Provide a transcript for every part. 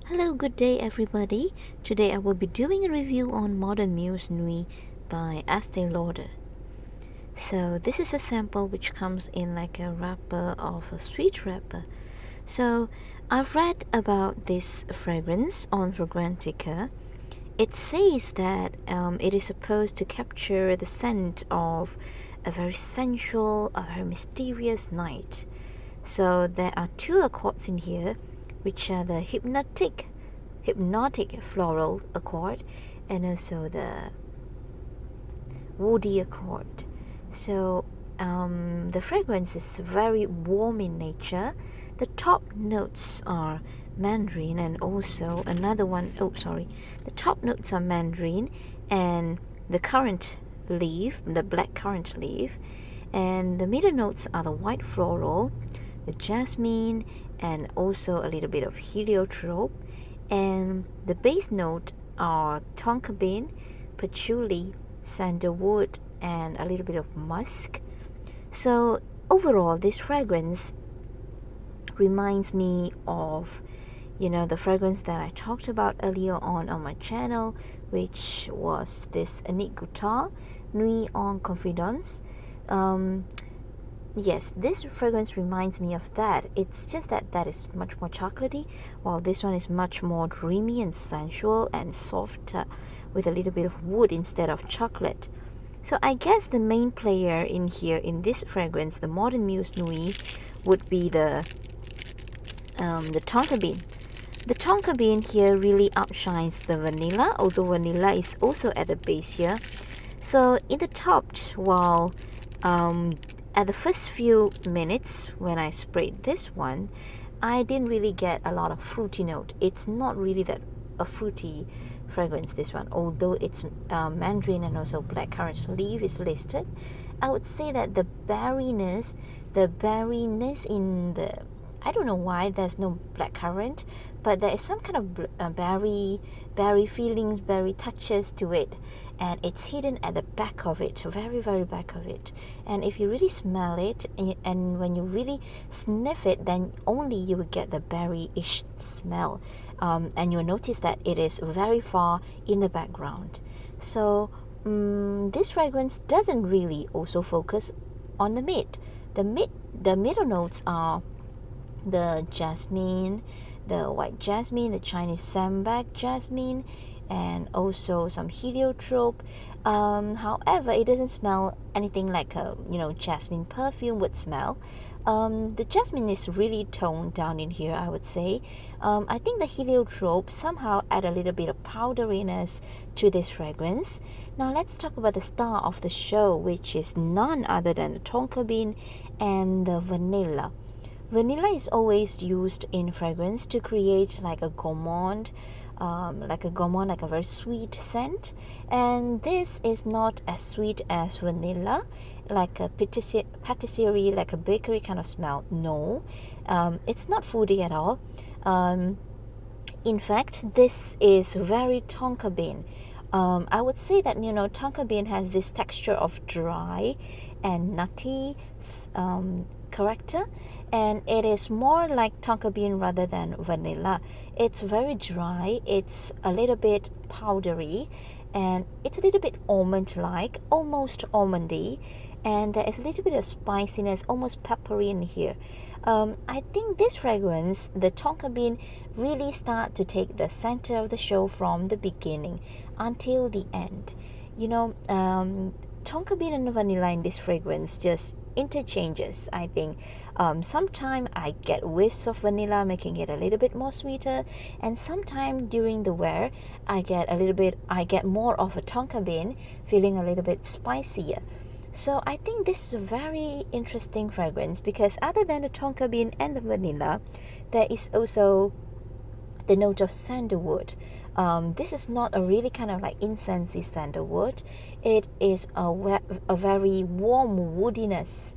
Hello, good day everybody. Today I will be doing a review on Modern Muse Nuit by Estee Lauder. So this is a sample which comes in like a wrapper of a sweet wrapper. So I've read about this fragrance on Fragrantica. It says that it is supposed to capture the scent of a very sensual, a very mysterious night. So there are two accords in here, which are the hypnotic floral accord and also the woody accord. So the fragrance is very warm in nature. The top notes are mandarin and also another one. The top notes are mandarin and the currant leaf, the black currant leaf, and the middle notes are the white floral, the jasmine, and also a little bit of heliotrope. And the base note are tonka bean, patchouli, sandalwood, and a little bit of musk. So overall, this fragrance reminds me of the fragrance that I talked about earlier on my channel, which was this Annick Goutal Nuit en Confidence. Yes, this fragrance reminds me of that. It's just that is much more chocolatey, while this one is much more dreamy and sensual and softer with a little bit of wood instead of chocolate. So I guess the main player in here in this fragrance, the Modern Muse Nuit, would be the tonka bean. The tonka bean here really outshines the vanilla, although vanilla is also at the base here. So in the top, while at the first few minutes when I sprayed this one, I didn't really get a lot of fruity note. It's not really that a fruity fragrance, this one, although it's mandarin and also blackcurrant leaf is listed. I would say that the berryness in the, I don't know why there's no blackcurrant, but there is some kind of berry feelings, berry touches to it, and it's hidden at the back of it, very very back of it. And if you really smell it, and when you really sniff it, then only you will get the berry-ish smell, and you'll notice that it is very far in the background. So this fragrance doesn't really also focus on the mid. The middle notes are the jasmine, the white jasmine, the Chinese sambac jasmine, and also some heliotrope. However, it doesn't smell anything like a jasmine perfume would smell. The jasmine is really toned down in here, I would say. I think the heliotrope somehow add a little bit of powderiness to this fragrance. Now let's talk about the star of the show, which is none other than the tonka bean and the vanilla. Vanilla is always used in fragrance to create like a gourmand, like a very sweet scent. And this is not as sweet as vanilla, like a patisserie, like a bakery kind of smell. No, it's not foodie at all. In fact, this is very tonka bean. I would say that tonka bean has this texture of dry and nutty character, and it is more like tonka bean rather than vanilla. It's very dry, it's a little bit powdery, and it's a little bit almond-like, almost almondy, and there is a little bit of spiciness, almost peppery in here. I think this fragrance, the tonka bean, really start to take the center of the show from the beginning until the end. Tonka bean and vanilla in this fragrance just interchanges. I think sometimes I get whiffs of vanilla, making it a little bit more sweeter, and sometimes during the wear I get more of a tonka bean, feeling a little bit spicier. So I think this is a very interesting fragrance because other than the tonka bean and the vanilla, there is also the note of sandalwood. This is not a really kind of like incensey sandalwood. It is a very warm woodiness,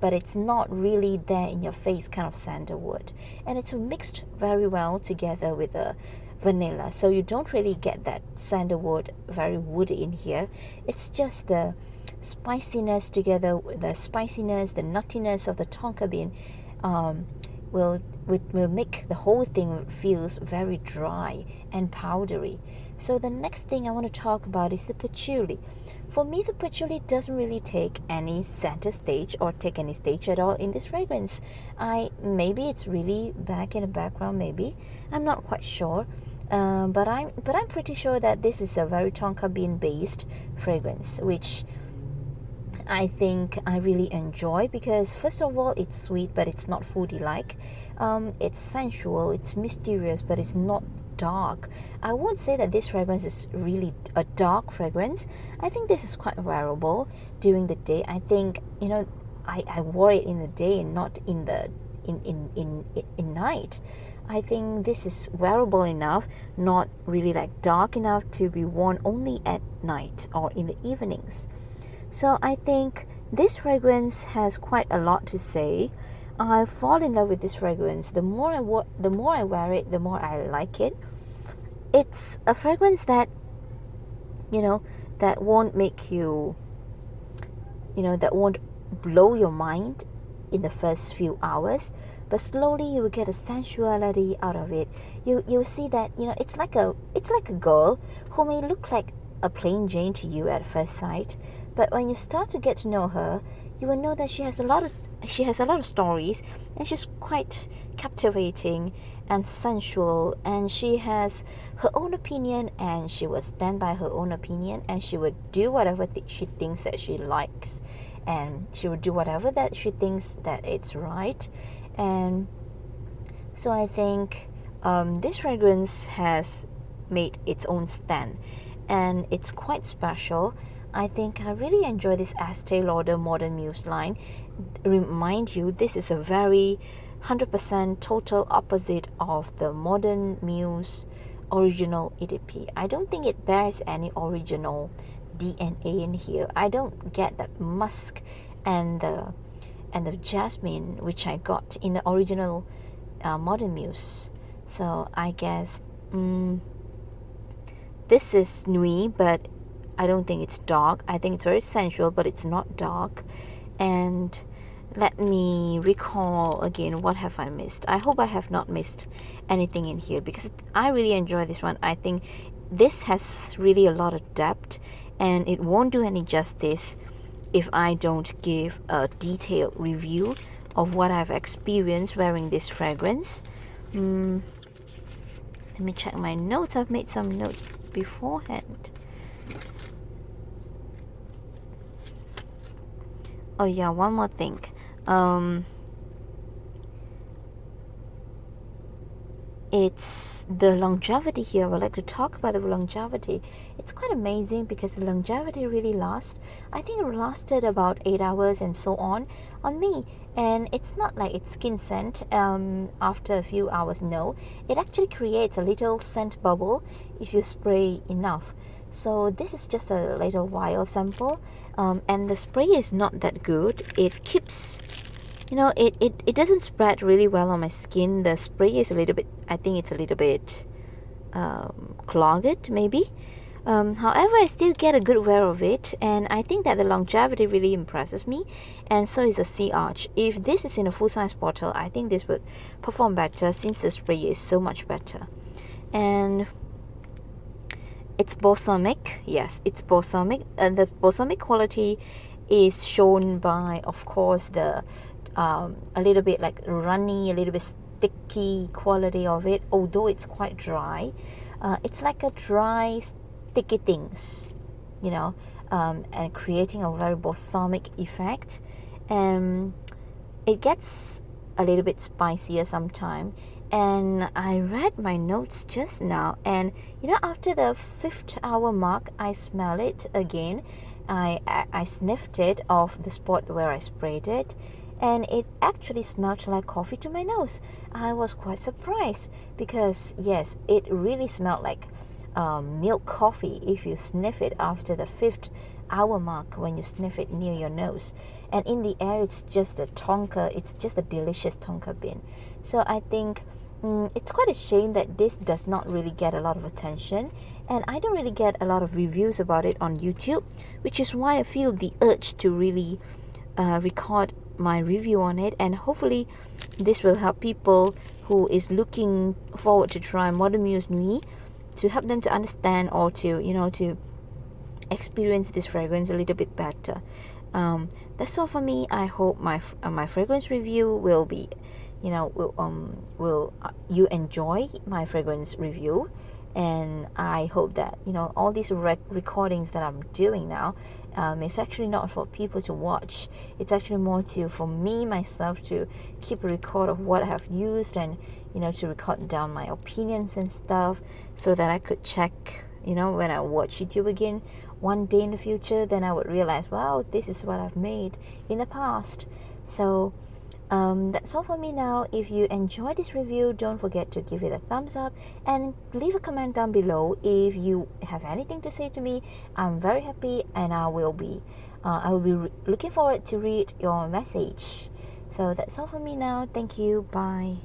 but it's not really there in your face kind of sandalwood. And it's mixed very well together with the vanilla, so you don't really get that sandalwood very woody in here. It's just the spiciness together with the spiciness, the nuttiness of the tonka bean will make the whole thing feels very dry and powdery. So the next thing I want to talk about is the patchouli. For me, the patchouli doesn't really take any center stage or take any stage at all in this fragrance. Maybe it's really back in the background. Maybe I'm not quite sure. But I'm pretty sure that this is a very tonka bean based fragrance, which I think I really enjoy because first of all, it's sweet, but it's not foodie like. It's sensual, it's mysterious, but it's not dark. I won't say that this fragrance is really a dark fragrance. I think this is quite wearable during the day. I think, I wore it in the day and not in the in night. I think this is wearable enough, not really like dark enough to be worn only at night or in the evenings. So I think this fragrance has quite a lot to say. I fall in love with this fragrance. The more I wear it, the more I like it. It's a fragrance that that won't make you, that won't blow your mind in the first few hours, but slowly you will get a sensuality out of it. You'll see that it's like a girl who may look like a plain Jane to you at first sight, but when you start to get to know her, you will know that she has a lot of stories, and she's quite captivating and sensual, and she has her own opinion, and she will stand by her own opinion, and she will do whatever she thinks that she likes, and she will do whatever that she thinks that it's right. And so I think this fragrance has made its own stand, and it's quite special. I think I really enjoy this Estee Lauder Modern Muse line. Remind you, this is a very 100% total opposite of the Modern Muse original EDP. I don't think it bears any original DNA in here. I don't get that musk and the jasmine which I got in the original Modern Muse. So I guess this is nuit, but I don't think it's dark. I think it's very sensual, but it's not dark. And let me recall again, what have I missed? I hope I have not missed anything in here because I really enjoy this one. I think this has really a lot of depth, and it won't do any justice if I don't give a detailed review of what I've experienced wearing this fragrance. Let me check my notes. I've made some notes beforehand. Oh yeah, one more thing. It's the longevity here. I would like to talk about the longevity. It's quite amazing because the longevity really lasts. I think it lasted about 8 hours and so on me. And it's not like it's skin scent after a few hours. No, it actually creates a little scent bubble if you spray enough. So this is just a little vial sample, and the spray is not that good. It keeps, it doesn't spread really well on my skin. The spray is a little bit, I think it's a little bit clogged maybe. However, I still get a good wear of it, and I think that the longevity really impresses me, and so is the sea arch. If this is in a full-size bottle, I think this would perform better since the spray is so much better. And it's balsamic. Yes, it's balsamic, and the balsamic quality is shown by, of course, the a little bit like runny, a little bit sticky quality of it, although it's quite dry. It's like a dry sticky things, and creating a very balsamic effect. And it gets a little bit spicier sometimes. And I read my notes just now, and after the 5th hour mark, I smell it again. I sniffed it off the spot where I sprayed it, and it actually smelled like coffee to my nose. I was quite surprised because yes, it really smelled like milk coffee if you sniff it after the 5th hour mark, when you sniff it near your nose. And in the air, it's just a delicious tonka bean. So I think it's quite a shame that this does not really get a lot of attention, and I don't really get a lot of reviews about it on YouTube, which is why I feel the urge to really record my review on it, and hopefully this will help people who is looking forward to try Modern Muse Nuit, to help them to understand or to to experience this fragrance a little bit better. That's all for me. I hope my fragrance review will be, will you enjoy my fragrance review, and I hope that all these recordings that I'm doing now, it's actually not for people to watch. It's actually more for me myself to keep a record of what I have used, and to record down my opinions and stuff, so that I could check when I watch YouTube again one day in the future, then I would realize, wow, this is what I've made in the past. So that's all for me now. If you enjoyed this review, don't forget to give it a thumbs up and leave a comment down below if you have anything to say to me. I'm very happy, and I will be looking forward to read your message. So that's all for me now. Thank you. Bye.